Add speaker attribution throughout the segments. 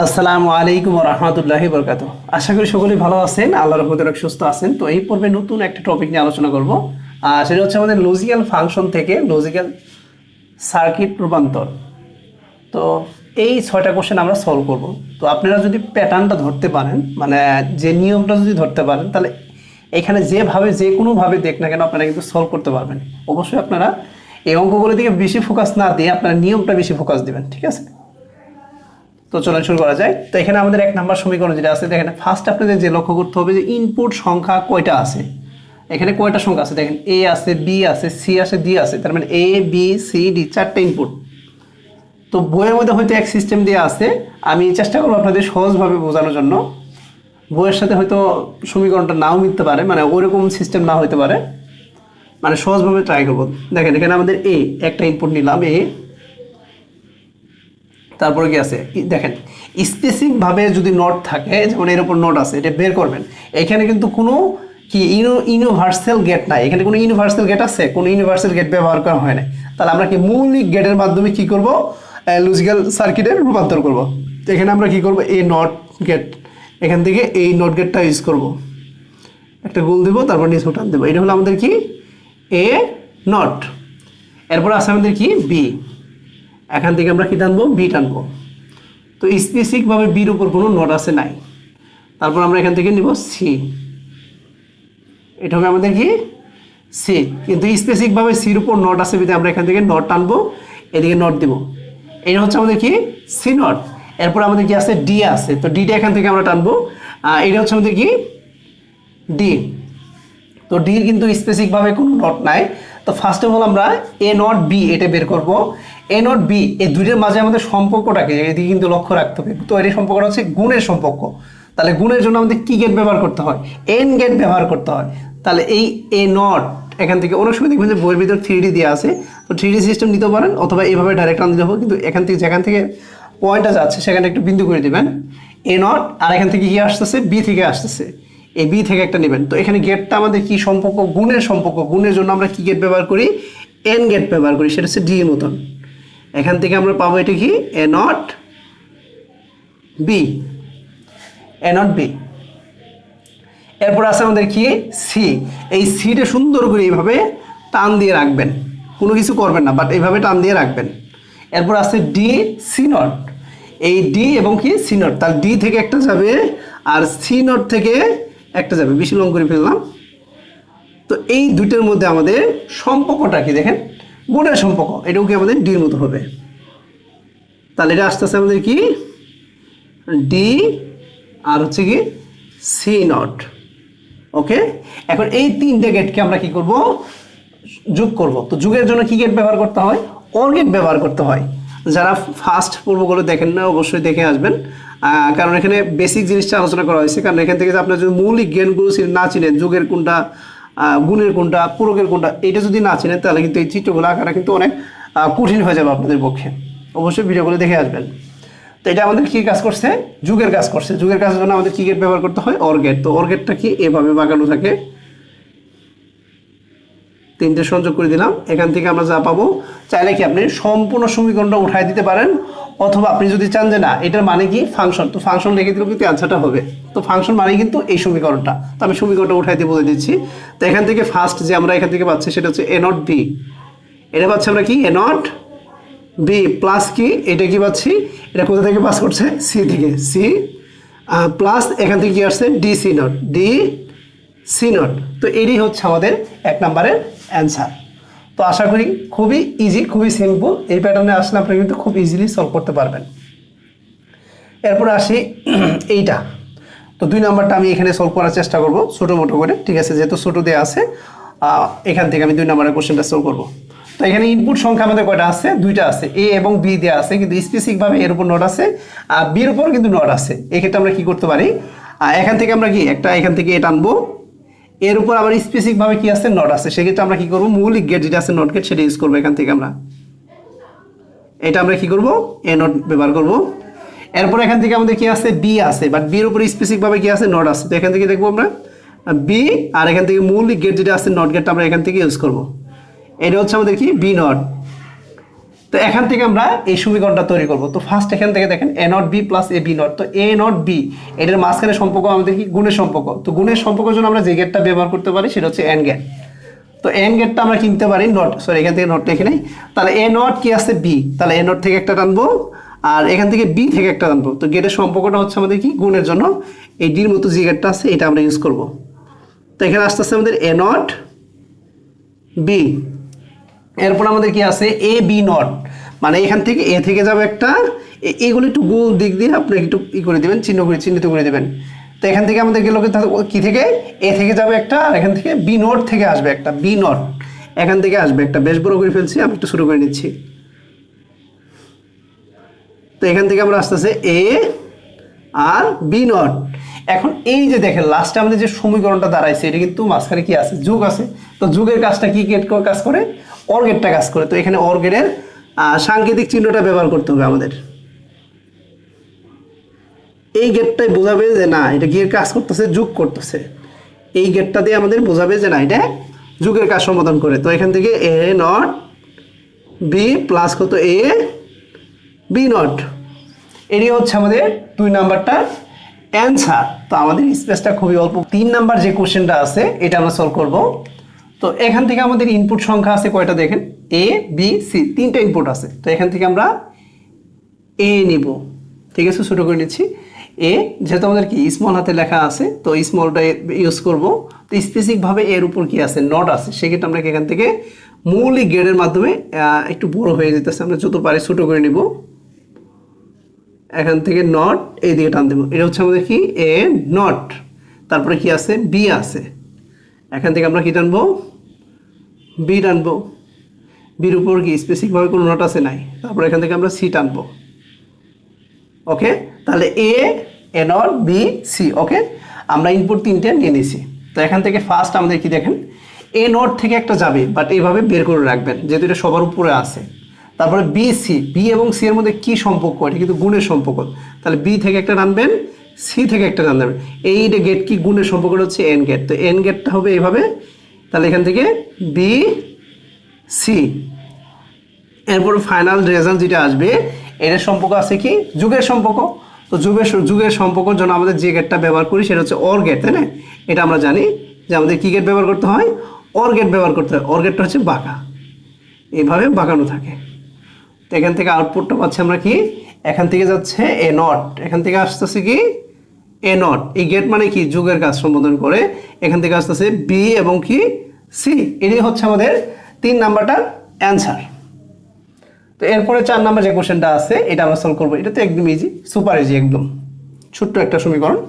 Speaker 1: আসসালামু আলাইকুম ওয়া রাহমাতুল্লাহি ওয়া বারাকাতুহু। আশা করি সকলেই ভালো আছেন, আল্লাহর রহমতে অনেক সুস্থ আছেন। তো এই পর্বে নতুন একটা টপিক নিয়ে আলোচনা করব। সেটা হচ্ছে আমাদের লজিক্যাল ফাংশন থেকে লজিক্যাল সার্কিট রূপান্তর। তো এই 6টা কোশ্চেন আমরা সলভ করব। তো আপনারা যদি প্যাটার্নটা ধরতে পারেন, মানে যে নিয়মটা যদি ধরতে পারেন, তাহলে এখানে যেভাবে যে কোনোভাবে দেখ না কেন আপনারা কিন্তু সলভ করতে পারবেন। অবশ্যই আপনারা এই অঙ্কগুলোর দিকে বেশি ফোকাস না দিয়ে আপনারা নিয়মটা বেশি ফোকাস দিবেন, ঠিক আছে? তো চলেন শুরু করা যায়। তো এখানে আমাদের 1 নাম্বার সমীকরণ যেটা আছে, দেখেন ফার্স্ট আপনাদের যে লক্ষ্য করতে হবে যে ইনপুট সংখ্যা কয়টা আছে। এখানে কয়টা সংখ্যা আছে দেখেন, এ আছে, বি আছে, সি আছে, ডি আছে। তার মানে এ বি সি ডি 4টা ইনপুট। তো বইয়ের মধ্যে হয়তো এক সিস্টেম দিয়ে আছে, আমি চেষ্টা করবো আপনাদের সহজভাবে বোঝানোর জন্য। বইয়ের সাথে হয়তো সমীকরণটা নাও মিলতে পারে, মানে ওইরকম সিস্টেম না হইতে পারে, মানে সহজভাবে ট্রাই করবো। দেখেন এখানে আমাদের এ একটা ইনপুট নিলাম, এ। তারপরে কি আছে দেখেন, স্পেসিফিকভাবে যদি নোট থাকে, যেমন এর উপর নোট আছে, এটা বের করবেন। এখানে কিন্তু কোনো কি ইউনিভার্সাল গেট নাই। এখানে কোনো ইউনিভার্সাল গেট আছে? কোনো ইউনিভার্সাল গেট ব্যবহার করা হয় না। তাহলে আমরা কি মৌলিক গেটের মাধ্যমে কি করব, লজিক্যাল সার্কিটের রূপান্তর করব। তো এখানে আমরা কি করব, এই নট গেট, এখান থেকে এই নট গেটটা ইউজ করব, একটা গোল দেবো, তারপর নিচে টান দেবো। এটা হলো আমাদের কি এ নট। এরপর আছে আমাদের কি বি, এখান থেকে আমরা কি টানবো, বি টানবো। তো স্পেসিফিকভাবে বির উপর কোনো নোট আছে নাই। তারপর আমরা এখান থেকে নিব সি, এটা হবে আমাদের কি সি। কিন্তু স্পেসিফিকভাবে সির উপর নোট আছে বিধে আমরা এখান থেকে নোট টানবো, এদিকে নোট দিব। এটা হচ্ছে আমাদের কি সি নট। এরপর আমাদের কি আছে, ডি আছে। তো ডিটা এখান থেকে আমরা টানবো, এটা হচ্ছে আমাদের কি ডি। তো ডির কিন্তু স্পেসিফিকভাবে কোনো নট নাই। তো ফার্স্ট অফ অল আমরা এ নট বি এটা বের করব। এ নট বি এই দুইটার মাঝে আমাদের সম্পর্কটাকে এদিকে কিন্তু লক্ষ্য রাখতে হবে। তো এই সম্পর্কটা হচ্ছে গুণের সম্পর্ক। তাহলে গুণের জন্য আমাদের কি গেট ব্যবহার করতে হয়, এন গেট ব্যবহার করতে হয়। তাহলে এই এ নট এখান থেকে অনেক সময় দেখবেন যে বইয়ের ভিতর 3D দেওয়া আছে, তো 3D সিস্টেম নিতে পারেন, অথবা এইভাবে ডাইরেক্ট আনতে হবে। কিন্তু এখান থেকে যেখান থেকে পয়েন্টটা যাচ্ছে সেখানে একটু বিন্দু করে দিবেন এ নট, আর এখান থেকে কি আসতেছে, বি থেকে আসতেছে, এই বি থেকে একটা নেবেন। তো এখানে গেটটা আমাদের কি সম্পর্ক, গুণের সম্পর্ক। গুণের জন্য আমরা কি গেট ব্যবহার করি, এন গেট ব্যবহার করি, সেটা হচ্ছে ডি এর মতন। এখান থেকে আমরা পাবো এটা কি A not B, A not B. এরপর আছে আমাদের কি সি। এই সিটা সুন্দর করে এইভাবে টান দিয়ে রাখবেন, কোনো কিছু করবেন না, বাট এইভাবে টান দিয়ে রাখবেন। এরপর আছে ডি সি নট। এই ডি এবং কি সি নট, তাহলে ডি থেকে একটা যাবে আর সি নট থেকে একটা যাবে, বেশি লং করে ফেললাম। তো এই দুইটার মধ্যে আমাদের সম্পর্কটা কি দেখেন, গুণের সম্পর্ক, এটাও কি আমাদের ডির মতো হবে। তাহলে এটা আস্তে আস্তে আমাদের কি ডি আর হচ্ছে কি সি নট। ওকে, এখন এই 3টে গেটকে আমরা কি করব, যোগ করব। তো যোগের জন্য কি গেট ব্যবহার করতে হয়, অর গেট ব্যবহার করতে হয়। যারা ফার্স্ট পর্বগুলো দেখেন না, অবশ্যই দেখে আসবেন, কারণ এখানে বেসিক জিনিসটা আলোচনা করা হয়েছে। কারণ এখান থেকে যে আপনার যদি মৌলিক জ্ঞানগুলো না চিনেন, যোগের কোনটা, গুণের কোনটা, পূরকের কোনটা, এটা যদি না চিনেন, তাহলে কিন্তু এই চিত্রগুলো আঁকাটা কিন্তু অনেক কঠিন হয়ে যাবে আপনাদের পক্ষে। অবশ্যই ভিডিওগুলো দেখে আসবেন। তো এটা আমাদের কি কাজ করছে, যুগের কাজ করছে। যুগের কাজের জন্য আমাদের কি গেট ব্যবহার করতে হয়, অর গেট। তো অর গেটটা কি এভাবে বাঁকানো থাকে, 3টে সংযোগ করে দিলাম। এখান থেকে আমরা যা পাবো, চাইলে কি আপনি সম্পূর্ণ সমীকরণটা উঠাই দিতে পারেন, অথবা আপনি যদি চান যে না এটার মানে কি ফাংশন, তো ফাংশন লিখে দিলেও কিন্তু অ্যান্সারটা হবে। তো ফাংশন মানে কিন্তু এই সমীকরণটা। তো আমি সমীকরণটা উঠাই দিয়ে বলে দিচ্ছি। তো এখান থেকে ফার্স্ট যে আমরা এখান থেকে পাচ্ছি সেটা হচ্ছে এ নট বি। এটা পাচ্ছি আমরা কি এ নট বি প্লাস কি, এটা কি পাচ্ছি, এটা কোথা থেকে পাস করছে, সি থেকে, সি প্লাস এখান থেকে কি আসছে, D C not, D C not. তো এটাই হচ্ছে আমাদের 1 নম্বরের অ্যান্সার। তো আশা করি খুবই ইজি, খুবই সিম্পল। এই প্যাটার্নে আসলে আপনি কিন্তু খুব ইজিলি সলভ করতে পারবেন। এরপরে আসি এইটা। তো 2 নম্বরটা আমি এখানে সলভ করার চেষ্টা করব ছোটো মোটো করে, ঠিক আছে? যেহেতু ছোটো দেওয়া আছে, এখান থেকে আমি 2 নম্বরের কোশ্চেনটা সলভ করব। তো এখানে ইনপুট সংখ্যা আমাদের কয়টা আছে, 2টা আছে, এ এবং বি দেওয়া আছে, কিন্তু স্পেসিফিকভাবে এর উপর নোট আছে আর বির উপর কিন্তু নোট আছে। এক্ষেত্রে আমরা কি করতে পারি, এখান থেকে আমরা কি একটা এখান থেকে এটা আনবো, এর উপর আবার স্পেসিফিকভাবে কি আছে, নোট আছে। সেক্ষেত্রে আমরা কি করব, মৌলিক গেট যেটা আছে নট গেট, সেটা ইউজ করবো। এখান থেকে আমরা এটা আমরা কি করব, এ নট ব্যবহার করব। এরপর এখান থেকে আমাদের কি আছে, বি আছে, বাট বির উপর স্পেসিফিকভাবে কি আছে, নোট আছে। তো এখান থেকে দেখবো আমরা বি, আর এখান থেকে মৌলিক গেট যেটা আছে নট গেটটা আমরা এখান থেকে ইউজ করব। এটা হচ্ছে আমাদের কি বি নট। তো এখান থেকে আমরা এই সমীকরণটা তৈরি করব। তো ফার্স্ট এখান থেকে দেখেন A not B plus A B not, তো এ নট বি এটার মাঝখানে সম্পর্ক আমাদের কি গুণের সম্পর্ক। তো গুণের সম্পর্কের জন্য আমরা যে গেটটা ব্যবহার করতে পারি সেটা হচ্ছে এন গেট। তো এন গেটটা আমরা কিনতে পারি নট, সরি এখান থেকে নটটা এখানে, তাহলে এ নট কি আছে বি, তাহলে এ নট থেকে একটা টানবো আর এখান থেকে বি থেকে একটা টানবো। তো গেটের সম্পর্কটা হচ্ছে আমাদের কি গুণের জন্য এই ডির মতো যে গেটটা আছে এটা আমরা ইউজ করব। তো এখানে আস্তে আস্তে আমাদের এ নট বি, এরপর আমাদের কি আছে এ বি নট, মানে এখান থেকে এ থেকে যাবে একটা, এগুলো একটু গোল দিক দিয়ে আপনি একটু ই করে দেবেন, চিহ্নিত করে দেবেন। তো এখান থেকে আমাদের গেল কি থেকে এ থেকে যাবে একটা, আর এখান থেকে বি নট থেকে আসবে একটা, বি নট এখান থেকে আসবে একটা, বেশ বড় করে ফেলছি, আমি একটু শুরু করে নিচ্ছি। তো এখান থেকে আমরা আস্তে আস্তে এ আর বি নট। এখন এই যে দেখেন লাস্টে আমাদের যে সমীকরণটা দাঁড়াইছে এটা কিন্তু মাঝখানে কি আছে যোগ আছে। তো যোগের কাজটা কি গেট কাজ করে, অর গেটটা কাজ করে। তো এখানে অর গেটের সাংকেতিক চিহ্নটা ব্যবহার করতে হবে আমাদের। এই গেটটাই বোঝাবে যে না এটা গিয়ে কাজ করতেছে, যোগ করতেছে। এই গেটটা দিয়ে আমাদের বোঝাবে যে না এটা যোগের কাজ সমাধান করে। তো এখান থেকে এ নট বি প্লাস কত এ বি নট, এটি হচ্ছে আমাদের 2 নাম্বারটা অ্যান্সার। তো আমাদের স্পেসটা খুবই অল্প। 3 নাম্বার যে কোশ্চেনটা আছে এটা আমরা সলভ করব। তো এখান থেকে আমাদের ইনপুট সংখ্যা আছে কয়টা দেখেন, এ বি সি, 3টা ইনপুট আছে। তো এখান থেকে আমরা এ নিব, ঠিক আছে, ছোটো করে নিচ্ছি। এ যেহেতু আমাদের কি স্মল হাতে লেখা আছে তো স্মলটা ইউজ করব। তো স্পেসিফিকভাবে এর উপর কি আছে নট আছে, সেক্ষেত্রে আমরা এখান থেকে মৌলিক গেটের মাধ্যমে একটু বড় হয়ে যেতেছে, আমরা যত পারি ছোটো করে নিব। এখান থেকে নট এই দিকে টান দেবো, এটা হচ্ছে আমাদের কি এ নট। তারপরে কি আছে বি আছে, এখান থেকে আমরা কি টানবো বি টানবো, বির উপর কি স্পেসিফিকভাবে কোনো নট আছে নাই। তারপরে এখান থেকে আমরা সি টানবো। ওকে, তাহলে এ নট বি সি। ওকে, আমরা ইনপুট 3টে নিয়ে নিয়েছি। তো এখান থেকে ফার্স্ট আমাদের কি দেখেন এ নট থেকে একটা যাবে, বাট এইভাবে বের করে রাখবেন যেহেতু এটা সবার উপরে আছে। তারপরে বি সি, বি এবং সি এর মধ্যে কি সম্পর্ক, এটা কিন্তু গুণের সম্পর্ক। তাহলে বি থেকে একটা টানবেন, সি থেকে একটা টানবেন। এইটা গেট কি গুণের সম্পর্কটা হচ্ছে এন গেট। তো এন গেটটা হবে এইভাবে, তাহলে এখান থেকে বি সি। এরপর ফাইনাল রেজাল্ট যেটা আসবে এটার সম্পর্ক আছে কি যুগের সম্পর্ক। তো যুগের সম্পর্কের জন্য আমাদের যে গেটটা ব্যবহার করি সেটা হচ্ছে অর গেট, তাই না? এটা আমরা জানি যে আমাদের কি গেট ব্যবহার করতে হয়, অর গেট ব্যবহার করতে হয়। অর গেটটা হচ্ছে বাঁকা, এইভাবে বাঁকানো থাকে। তো এখান থেকে আউটপুটটা পাচ্ছি আমরা কি, এখান থেকে যাচ্ছে এ নট, এখান থেকে আসতেছে কি এ নট। এই গেট মানে কি যুগের কাজ সম্বোধন করে। এখান থেকে আসতেছে বি এবং কি সি। এটাই হচ্ছে আমাদের 3 নাম্বারটার অ্যান্সার। তো এরপরে 4 নাম্বার যে কোশ্চেনটা আছে এটা আমরা সলভ করবো। এটা তো একদম ইজি, সুপার ইজি, একদম ছোট্ট একটা সমীকরণ।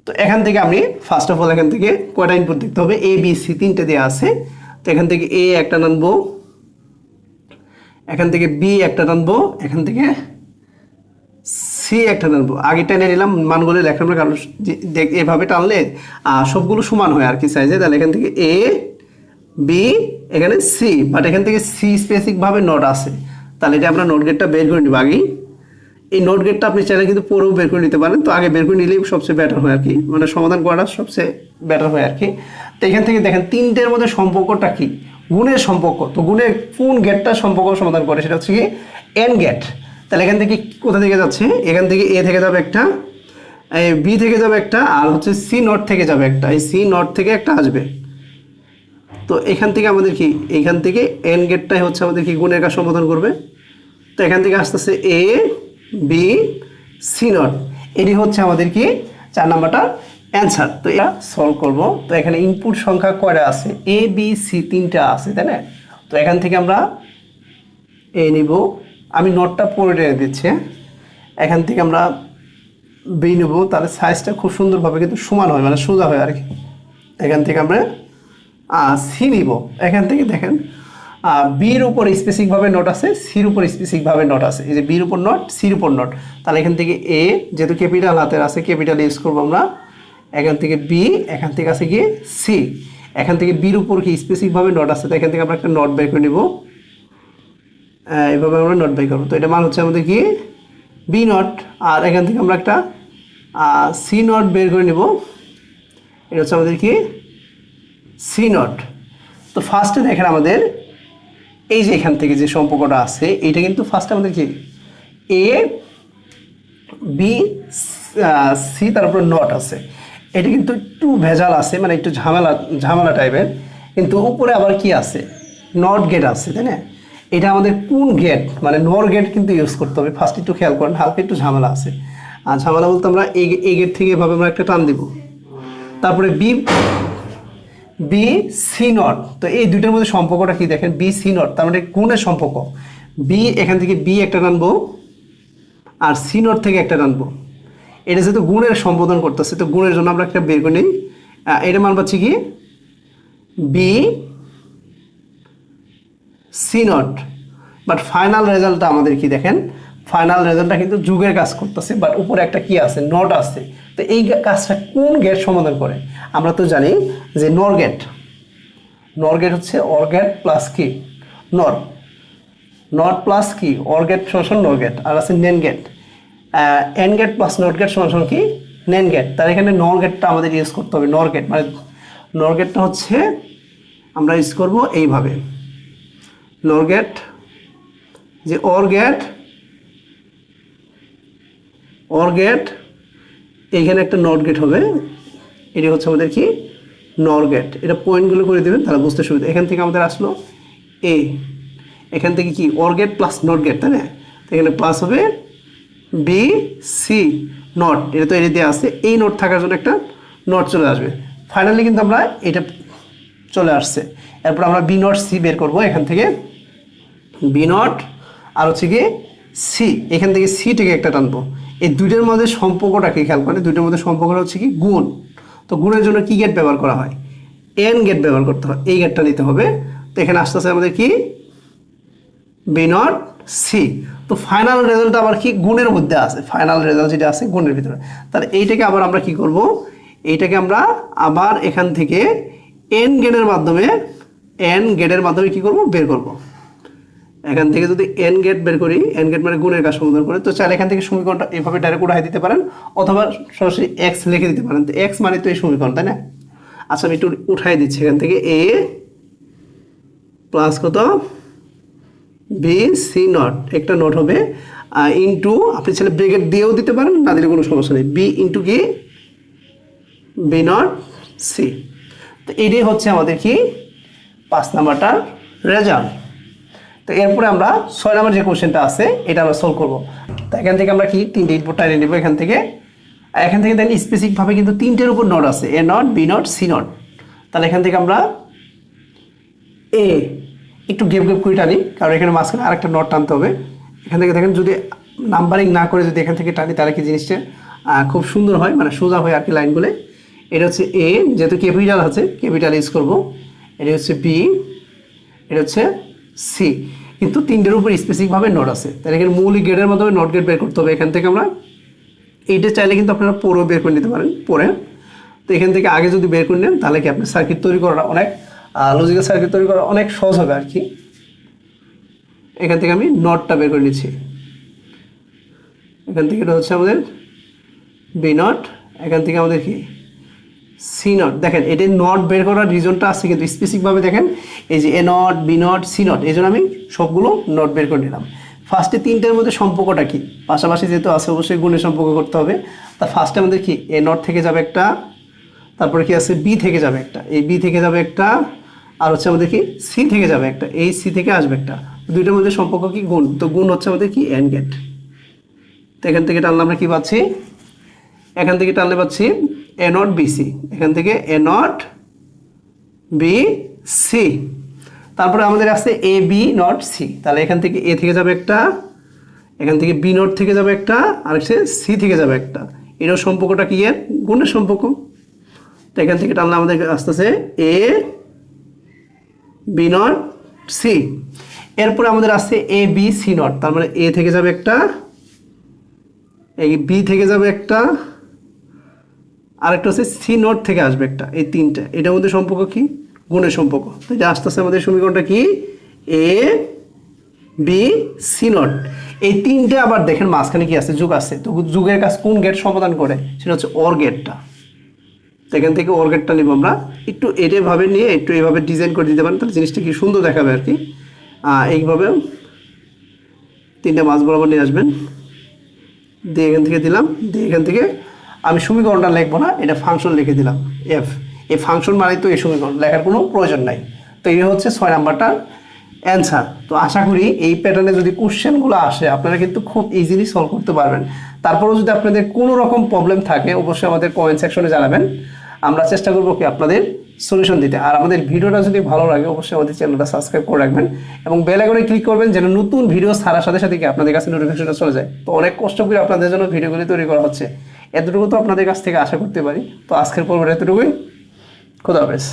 Speaker 1: তো এখান থেকে আমি ফার্স্ট অফ অল এখান থেকে কয়টা ইনপুট দেখতে হবে, এ বি সি 3টে দেওয়া আছে। তো এখান থেকে এ একটা টানবো, এখান থেকে বি একটা টানবো, এখান থেকে সি একটা টানবো। আগে টেনে নিলাম মানগুলো লেখার আমরা, কারণ এভাবে টানলে সবগুলো সমান হয় আর কি সাইজে। তাহলে এখান থেকে এ বি এখানে সি, বাট এখান থেকে সি স্পেসিফিকভাবে নোট আছে। তাহলে এটা আমরা নোট গেটটা বের করে নিব আগেই। এই নোট গেটটা আপনি চাইলে কিন্তু পরেও বের করে নিতে পারেন। তো আগে বের করে নিলেই সবচেয়ে বেটার হয় আর কি, মানে সমাধান করাটা সবচেয়ে বেটার হয় আর কি। তো এখান থেকে দেখেন 3টের মধ্যে সম্পর্কটা কি, গুণের সম্পর্ক। তো গুণের কোন গেটটা সম্পর্ক সমাধান করে সেটা হচ্ছে কি এন গেট। তাহলে এখান থেকে কোথা থেকে যাচ্ছে, এখান থেকে এ থেকে যাবে একটা, বি থেকে যাবে একটা, আর হচ্ছে সি নট থেকে যাবে একটা, এই সি নট থেকে একটা আসবে। তো এখান থেকে আমাদের কি, এখান থেকে এন গেটটাই হচ্ছে আমাদের কি গুণের কাজ সমাধান করবে। তো এখান থেকে আসতেছে এ বি সি নট, এটি হচ্ছে আমাদের কি 4 নাম্বারটার অ্যান্সার। তো এটা সলভ করব। তো এখানে ইনপুট সংখ্যা কয়টা আছে, এ বি সি 3টা আছে, তাই না? তো এখান থেকে আমরা এ নিব, আমি নোটটা পরে রেখে দিচ্ছি। এখান থেকে আমরা বি নেব, তাহলে সাইজটা খুব সুন্দরভাবে কিন্তু সমান হয়, মানে সোজা হয় আর কি। এখান থেকে আমরা সি নিব। এখান থেকে দেখেন বির উপর স্পেসিফিকভাবে নোট আছে, সির উপর স্পেসিফিকভাবে নোট আছে। এই যে বির উপর নোট, সির উপর নোট। তাহলে এখান থেকে এ যেহেতু ক্যাপিটাল হাতের আছে, ক্যাপিটাল ইউজ করবো আমরা। এখান থেকে বি, এখান থেকে আছে গিয়ে সি। এখান থেকে বির উপর কি স্পেসিফিকভাবে নোট আছে, তো এখান থেকে আমরা একটা নোট বের করে নিব। এইভাবে আমরা নোট বের করবো। তো এটা মান হচ্ছে আমাদের কি বি নট। আর এখান থেকে আমরা একটা সি নট বের করে নিব, এটা হচ্ছে আমাদের কি সি নট। তো ফার্স্টে দেখেন আমাদের এই যে এখান থেকে যে সম্পর্কটা আছে এটা কিন্তু ফার্স্ট আমাদের কি এ বি সি তারপর নট আছে, এটা কিন্তু একটু ভেজাল আছে, মানে একটু ঝামেলা ঝামেলা টাইপের, কিন্তু উপরে আবার কি আছে নট গেট আছে, তাই না? এটা আমাদের কোন গেট মানে নর গেট কিন্তু ইউজ করতে হবে ফার্স্ট, একটু খেয়াল করেন, হালকা একটু ঝামেলা আছে। আর ঝামেলা বলতে আমরা এই গেট থেকে এভাবে আমরা একটা টান দিব, তারপরে বি বি সি নট, তো এই দুইটার মধ্যে সম্পর্কটা কি দেখেন, বি সি নট তার মানে গুণের সম্পর্ক, বি এখান থেকে বি একটা টানবো আর সি নট থেকে একটা টানবো, এটা যেহেতু গুণের সম্বোধন করতেছে তো গুণের জন্য আমরা একটা বের করে নিই, এটা মান পাচ্ছি কি B C not, but final রেজাল্টটা আমাদের কি দেখেন, ফাইনাল রেজাল্টটা কিন্তু যুগের কাজ করতেছে, বাট উপরে একটা কি আছে নট আছে, তো এই কাজটা কোন গেট সমাধান করে? আমরা তো জানি যে নর গেট, নর গেট হচ্ছে অর গেট প্লাস কি নর, নট প্লাস কি অর গেট সমান নর গেট, আর আছে nand gate, and gate plus not gate সমান কি নেন গেট, তার এখানে নর গেটটা আমাদের ইউজ করতে হবে, নর গেট মানে নর গেটটা হচ্ছে আমরা ইউজ করব এইভাবে, নর গেট যে অর গেট এইখানে একটা নট গেট হবে, এটি হচ্ছে আমাদের কি নর গেট, এটা পয়েন্টগুলো করে দেবেন তাহলে বুঝতে সুবিধা। এখান থেকে আমাদের আসলো এ, এখান থেকে কি or gate plus not gate, তাই না? এখানে প্লাস হবে বি সি নট, এটা তো এটা দিয়ে আসছে, এই নোট থাকার জন্য একটা নট চলে আসবে, ফাইনালি কিন্তু আমরা এটা চলে আসছে। এরপর আমরা বি নট সি বের করব, এখান থেকে বি নট আর হচ্ছে কি সি, এখান থেকে সি থেকে একটা টানবো, এই দুইটার মধ্যে সম্পর্কটা কি খেয়াল করেন, দুইটার মধ্যে সম্পর্কটা হচ্ছে কি গুণ, তো গুণের জন্য কি গেট ব্যবহার করা হয়, এন গেট ব্যবহার করতে হয়, এই গেটটা নিতে হবে, তো এখানে আস্তে আস্তে আমাদের কি বি নট সি, তো ফাইনাল রেজাল্ট আবার কি গুণের মধ্যে আছে, ফাইনাল রেজাল্ট যেটা আছে গুণের ভিতরে, তাহলে এইটাকে আবার আমরা কি করব, এইটাকে আমরা আবার এখান থেকে এন গেটের মাধ্যমে কি করব বের করব, এখান থেকে যদি এন গেট বের করি, এন গেট মানে গুণের কাজ সমাধান করে, তো চাইলে এখান থেকে সমীকরণটা এভাবে ডাইরেক্ট উঠাই দিতে পারেন অথবা সরাসরি এক্স লিখে দিতে পারেন, তো এক্স মানে তো এই সমীকরণ, তাই না? আচ্ছা আমি একটু উঠাই দিচ্ছি, এখান থেকে এ প্লাস কত বি সি নট, একটা নোট হবে ইন্টু, আপনি ছেলে ব্রেকেট দিয়েও দিতে পারেন, না দিলে কোনো সমস্যা নেই, বি ইন্টু কি বি নট সি, তো এটাই হচ্ছে আমাদের কি 5 নাম্বারটার রেজাল্ট। তো এরপরে আমরা 6 নাম্বার যে কোশ্চেনটা আছে এটা আমরা সলভ করবো, তো এখান থেকে আমরা কি 3টে ইনপুট টাইনে নেব, এখান থেকে দেখেন স্পেসিফিকভাবে কিন্তু 3টের উপর নোট আছে, A not B not C not, তাহলে এখান থেকে আমরা এ একটু গেপ করে টানি, কারণ এখানে মাঝখানে আরেকটা নট টানতে হবে, এখান থেকে দেখেন যদি নাম্বারিং না করে যদি এখান থেকে টানি তাহলে কি জিনিসটা খুব সুন্দর হয়, মানে সোজা হয় আর কি লাইনগুলো। এটা হচ্ছে এ, যেহেতু ক্যাপিটাল আছে ক্যাপিটাল ইউজ করবো, এটা হচ্ছে বি, এটা হচ্ছে সি, কিন্তু 3টের উপর স্পেসিফিকভাবে নোট আছে, তাহলে এখানে মৌলিক গেটের মাধ্যমে নট গেট বের করতে হবে, এখান থেকে আমরা এইটা চাইলে কিন্তু আপনারা পরেও বের করে নিতে পারেন পরে, তো এখান থেকে আগে যদি বের করে নেন তাহলে কি আপনার সার্কিট তৈরি করাটা অনেক লজিক্যাল সার্কিট তৈরি করা অনেক সহজ হবে আর কি। এখান থেকে আমি নটটা বের করে নিচ্ছি, এখান থেকে এটা হচ্ছে আমাদের বি নট, এখান থেকে আমাদের কি সি নট, দেখেন এটা নট বের করার রিজনটা আছে কিন্তু স্পেসিফিকভাবে দেখেন এই যে A not B not C not, এই জন্য আমি সবগুলো নট বের করে নিলাম। ফার্স্টে 3টের মধ্যে সম্পর্কটা কি, পাশাপাশি যেহেতু আছে অবশ্যই গুণের সম্পর্ক করতে হবে, তা ফার্স্টে আমাদের কি এ নট থেকে যাবে একটা, তারপরে কি আছে বি থেকে যাবে একটা, এই বি থেকে যাবে একটা, আর হচ্ছে আমাদের কি সি থেকে যাবে একটা, এই সি থেকে আসবে একটা, দুইটার মধ্যে সম্পর্ক কি গুণ, তো গুণ হচ্ছে আমাদের কি এন গেট, তো এখান থেকে টানলে আমরা কি পাচ্ছি, এখান থেকে টানলে পাচ্ছি এ নট বি সি, এখান থেকে এ নট বি সি, তারপরে আমাদের আছে এ বি নট সি, তাহলে এখান থেকে এ থেকে যাবে একটা, এখান থেকে বি নট থেকে যাবে একটা, আর হচ্ছে সি থেকে যাবে একটা, এটাও সম্পর্কটা কি এর গুণের সম্পর্ক, তো এখান থেকে টানলে আমাদের আসতেছে এ বি নট সি, এরপরে আমাদের আসছে এ বি সি নট, তার মানে এ থেকে যাবে একটা, এই বি থেকে যাবে একটা, আরেকটা হচ্ছে সি নট থেকে আসবে একটা, এই 3টে, এটার মধ্যে সম্পর্ক কি গুণের সম্পর্ক, তো এটা আস্তে আস্তে আমাদের সমীকরণটা কি এ বি সি নট, এই 3টে আবার দেখেন মাঝখানে কি আছে যুগ আছে, তো যুগের কাজ কোন গেট সমাধান করে সেটা হচ্ছে অর গেটটা, তো এখান থেকে অর গেটটা নিব আমরা, একটু এভাবে নিয়ে একটু এইভাবে ডিজাইন করে দিতে পারেন তাহলে জিনিসটা কি সুন্দর দেখাবে আর কি। এইভাবে 3টে মাছ বরাবর নিয়ে আসবেন, দিয়ে এখান থেকে দিলাম, দিয়ে এখান থেকে আমি সমীকরণটা লিখবো না, এটা ফাংশন লিখে দিলাম এফ। এই ফাংশন মানে তো এই সমীকরণ লেখার কোনো প্রয়োজন নাই। তো এই হচ্ছে 6 নাম্বারটার অ্যান্সার। তো আশা করি এই প্যাটার্নে যদি কোশ্চেনগুলো আসে আপনারা কিন্তু খুব ইজিলি সলভ করতে পারবেন। তারপরেও যদি আপনাদের কোনো রকম প্রবলেম থাকে অবশ্যই আমাদের কমেন্ট সেকশনে জানাবেন, আমরা চেষ্টা করবো কি আপনাদের সলিউশন দিতে। আর আমাদের ভিডিওটা যদি ভালো লাগে অবশ্যই আমাদের চ্যানেলটা সাবস্ক্রাইব করে রাখবেন এবং বেল আইকনে ক্লিক করবেন যেন নতুন ভিডিও ছাড়ার সাথে সাথে কি আপনাদের কাছে নোটিফিকেশনটা চলে যায়। তো অনেক কষ্ট করে আপনাদের জন্য ভিডিওগুলি তৈরি করা হচ্ছে, এতটুকু তো আপনাদের কাছ থেকে আশা করতে পারি। তো আজকের পর্বটা এতটুকুই, খোদা হাফেজ।